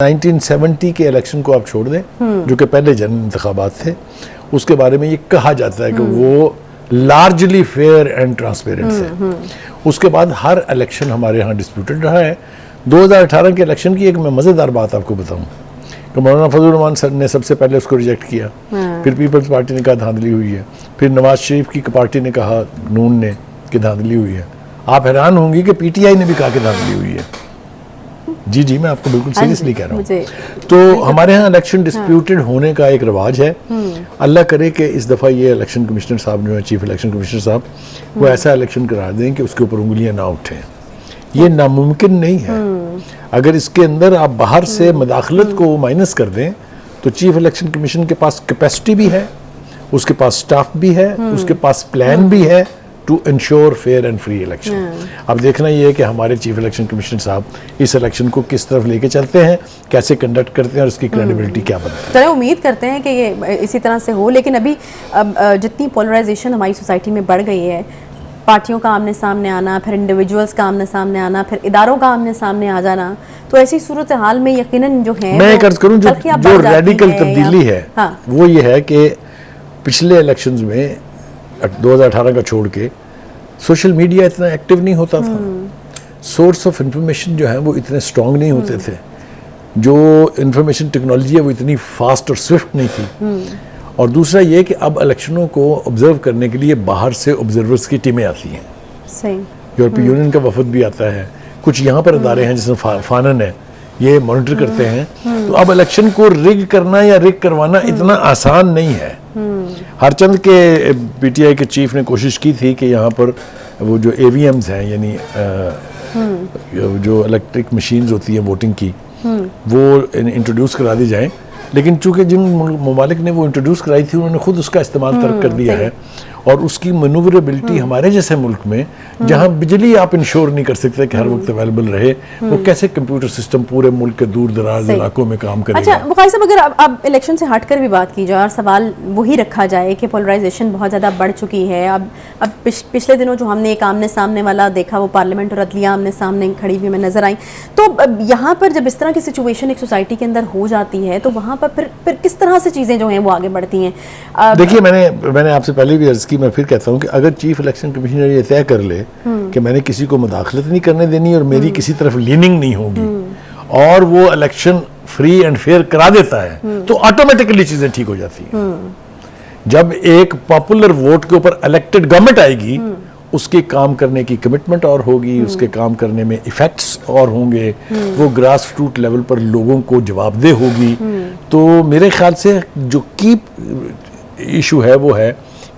1970 के इलेक्शन को आप छोड़ दें जो कि पहले जनरल इंतखाबात थे, उसके बारे में ये कहा जाता है कि वो लार्जली फेयर एंड ट्रांसपेरेंट थे। उसके बाद हर इलेक्शन हमारे यहाँ डिस्प्यूटेड रहा है। 2018 के इलेक्शन की एक मैं मज़ेदार बात आपको बताऊं कि मौलाना फजल रहमान सर ने सबसे पहले उसको रिजेक्ट किया, फिर पीपल्स पार्टी ने कहा धांधली हुई है, फिर नवाज शरीफ की पार्टी ने कहा, नून ने, कि धांधली हुई है। आप हैरान होंगी कि पीटीआई ने भी कहा कि धांधली हुई है। जी जी, मैं आपको बिल्कुल सीरियसली कह रहा हूँ। तो हमारे यहाँ इलेक्शन डिस्प्यूटेड होने का एक रिवाज है। अल्लाह करे कि इस दफ़ा ये इलेक्शन कमिश्नर साहब जो है, चीफ इलेक्शन कमिश्नर साहब, वो ऐसा इलेक्शन करा दें कि उसके ऊपर उंगलियां ना उठें। ये नामुमकिन नहीं है। अगर इसके अंदर आप बाहर से मदाखलत को माइनस कर दें तो चीफ इलेक्शन कमीशन के पास कैपेसिटी भी है, उसके पास स्टाफ भी है, उसके पास प्लान भी है to ensure fair and free election. अब देखना ये है कि हमारे चीफ इलेक्शन कमिश्नर साहब इस इलेक्शन को किस तरफ लेके चलते हैं, कैसे कंडक्ट करते हैं और इसकी क्रेडिबिलिटी क्या बनती है। चलो उम्मीद करते हैं कि ये इसी तरह से हो। लेकिन अभी जितनी पोलराइजेशन हमारी सोसाइटी में बढ़ गई है, पार्टियों का आमने सामने आना, फिर इंडिविजुअल्स का आमने सामने आना, फिर इदारों का आमने सामने आ जाना, तो ऐसी सूरत हाल में यकीनन जो है मैं कर्ज करूं जो रेडिकल तब्दीली है वो ये है कि पिछले इलेक्शंस में 2018 का छोड़ के सोशल मीडिया इतना एक्टिव नहीं होता था, सोर्स ऑफ इंफॉर्मेशन जो है वो इतने स्ट्रांग नहीं होते थे, जो इंफॉर्मेशन टेक्नोलॉजी है वो इतनी फास्ट और स्विफ्ट नहीं थी। और दूसरा ये कि अब इलेक्शनों को ऑब्जर्व करने के लिए बाहर से ऑब्जर्वर्स की टीमें आती हैं। सही। यूरोपीय यूनियन का वफद भी आता है, कुछ यहाँ पर इदारे हैं जिसमें फानन है, ये मॉनिटर करते हैं। तो अब इलेक्शन को रिग करना या रिग करवाना इतना आसान नहीं है। हरचंद के पीटीआई के चीफ ने कोशिश की थी कि यहाँ पर वो जो एवीएम्स हैं, यानी जो इलेक्ट्रिक मशीन्स होती हैं वोटिंग की, वो इंट्रोड्यूस करा दी जाएं, लेकिन चूंकि जिन ममालिक ने वो इंट्रोड्यूस कराई थी उन्होंने खुद उसका इस्तेमाल तर्क कर दिया है। और उसकी मनूवरेबिलिटी हमारे जैसे मुल्क में जहां बिजली आप इंश्योर नहीं कर सकते कि हर वक्त अवेलेबल रहे, वो कैसे कंप्यूटर सिस्टम पूरे मुल्क के दूर दराज इलाकों में काम करेगा। अच्छा बुखारी साहब, अगर अब इलेक्शन से हटकर भी बात की जाए और सवाल वही रखा जाए कि पोलराइजेशन बहुत ज़्यादा बढ़ चुकी है। अब पिछले दिनों जो हमने एक आमने सामने वाला देखा, वो पार्लियामेंट और अदलिया आमने सामने खड़ी हुई में नजर आई। तो यहाँ पर जब इस तरह की सिचुएशन एक सोसाइटी के अंदर हो जाती है तो वहाँ पर फिर किस तरह से चीज़ें जो हैं वो आगे बढ़ती हैं। देखिए, मैंने आपसे पहले भी अर्ज की, मैं फिर कहता हूँ कि अगर चीफ इलेक्शन कमिश्नर ये तय कर ले कि मैंने किसी को मुदाखलत नहीं करने देनी और मेरी किसी तरफ लीनिंग नहीं होगी, और वो इलेक्शन फ्री एंड फेयर करा देता है, तो ऑटोमेटिकली चीजें ठीक हो जाती हैं। जब एक पॉपुलर वोट के ऊपर इलेक्टेड गवर्नमेंट आएगी, उसके काम करने की कमिटमेंट और होगी, उसके काम करने में इफेक्ट्स और होंगे, वो ग्रास रूट लेवल पर लोगों को जवाबदेह होगी। तो मेरे ख्याल से जो की इशू है वो है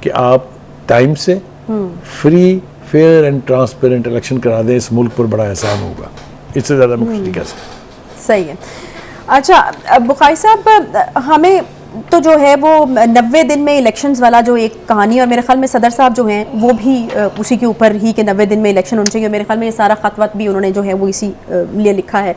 कि आप टाइम से free fair and transparent election करा दें, इस मुल्क पर बड़ा एहसान होगा। इससे ज़्यादा मैं कुछ नहीं कह सकता। सही है। अच्छा बुखारी साहब, हमें तो जो है वो 90 दिन में इलेक्शंस वाला जो एक कहानी, और मेरे ख्याल में सदर साहब जो हैं वो भी उसी के ऊपर ही कि 90 दिन में इलेक्शन होने चाहिए। मेरे ख्याल में ये सारा खतवत भी उन्होंने जो है वो इसी लिए लिखा है।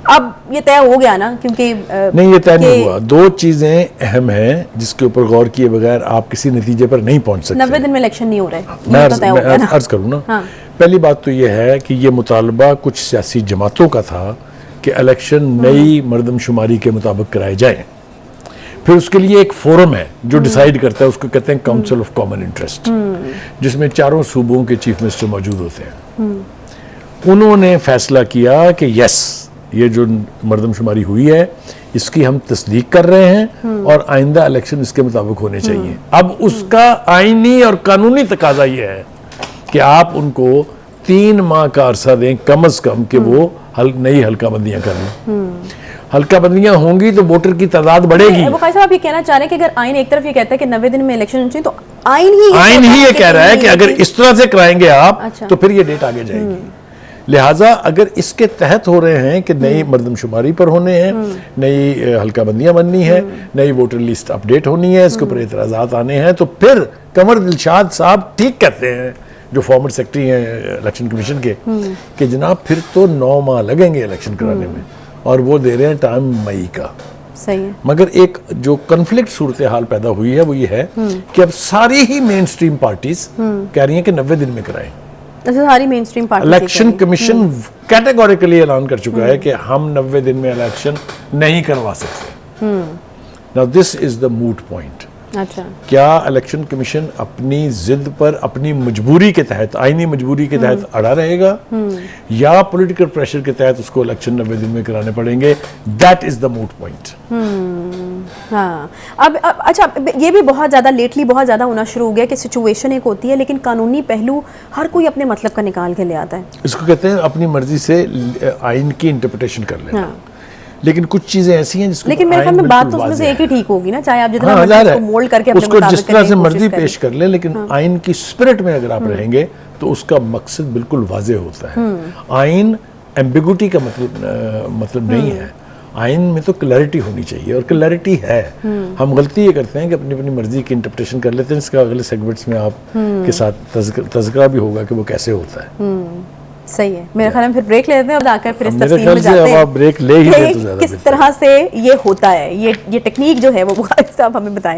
अब ये तय हो गया ना, क्योंकि नहीं, ये तय नहीं हुआ। दो चीज़ें अहम हैं जिसके ऊपर गौर किए बगैर आप किसी नतीजे पर नहीं पहुँच सकते। 90 दिन में इलेक्शन नहीं हो रहे, मैं अर्ज करूँ ना। पहली बात तो ये है कि ये मुतालबा कुछ सियासी जमातों का था कि इलेक्शन नई मरदमशुमारी के मुताबिक कराए जाएं। फिर उसके लिए एक फोरम है जो डिसाइड करता है, उसको कहते हैं काउंसिल ऑफ कॉमन इंटरेस्ट, जिसमें चारों सूबों के चीफ मिनिस्टर मौजूद होते हैं। उन्होंने फैसला किया कि यस, ये जो मरदमशुमारी हुई है इसकी हम तस्दीक कर रहे हैं और आइंदा इलेक्शन इसके मुताबिक होने चाहिए। अब उसका आईनी और कानूनी तकाजा ये है कि आप उनको 3 माह का अरसा दें कम अज कम कि वो नई हल्का बंदियां कर लें। हल्का बंदियां होंगी तो वोटर की तादाद बढ़ेगी। बुखारी साहब, आप ये कहना चाह रहे हैं कि अगर आइन एक तरफ ये कहता है कि 90 दिन में इलेक्शन होनी चाहिए, तो आइन ही ये कह रहा है कि अगर इस तरह से कराएंगे आप, तो फिर ये डेट आगे जाएगी। लिहाजा अगर इसके तहत हो रहे हैं कि नई मरदमशुमारी पर होने हैं, नई हल्का बंदियां बननी है, नई वोटर लिस्ट अपडेट होनी है, इसके ऊपर एतराज़ात आने हैं, तो फिर कंवर दिलशाद साहब ठीक कहते हैं, जो फॉर्मर सेक्रेटरी हैं इलेक्शन कमीशन के, कि जनाब फिर तो 9 माह लगेंगे इलेक्शन कराने में, और वो दे रहे हैं टाइम मई का। सही है। मगर एक जो कन्फ्लिक्ट सूरत हाल पैदा हुई है वो ये है कि अब सारी ही मेन स्ट्रीम पार्टीज कह रही हैं कि 90 दिन में कराएं। अच्छा, सारी main stream party election commission categorically ऐलान कर चुका है कि हम 90 दिन में इलेक्शन नहीं करवा सकते। Now this is the moot point. अच्छा, क्या इलेक्शन कमीशन अपनी जिद पर, अपनी मजबूरी के तहत, आईनी मजबूरी के तहत अड़ा रहेगा, या पॉलिटिकल प्रेशर के तहत उसको इलेक्शन 90 दिन में कराने पड़ेंगे? That is the moot point. हाँ, अब अच्छा, ये भी बहुत ज़्यादा लेटली बहुत ज़्यादा होना शुरू हो गया कि सिचुएशन एक होती है लेकिन कानूनी पहलू हर कोई अपने मतलब का निकाल के ले आता है। इसको कहते हैं अपनी मर्जी से आइन की इंटरप्रिटेशन कर लेना। हाँ। लेकिन कुछ चीजें ऐसी हैं जिसको लेकिन मेरे ख्याल में बात तो उसमें से एक ही ठीक होगी ना, चाहे आप जितना मर्जी उसको मोल्ड करके अपने उसको मुताबिक जिस तरह करने से की मर्जी कोशिश करें। पेश कर ले, लेकिन आइन की स्पिरिट में अगर आप रहेंगे तो उसका मकसद बिल्कुल वाजे होता है। आइन एम्बिगुइटी का मतलब नहीं है। आइन में तो क्लैरिटी होनी चाहिए और क्लैरिटी है। हम गलती ये करते हैं कि अपनी अपनी मर्जी की इंटरप्रिटेशन कर लेते हैं। इसका अगले सेगमेंट्स में आप के साथ तज़किरा भी होगा कि वो कैसे होता है। सही है। मेरे ख्याल में फिर ब्रेक ले लेते हैं, अब आकर फिर इस मेरे तफसील ख्याल में से जाते अब हैं आप ब्रेक ले ही लें तो ज़्यादा किस तरह से ये होता है, ये टेक्निक जो है वो साहब हमें बताएंगे।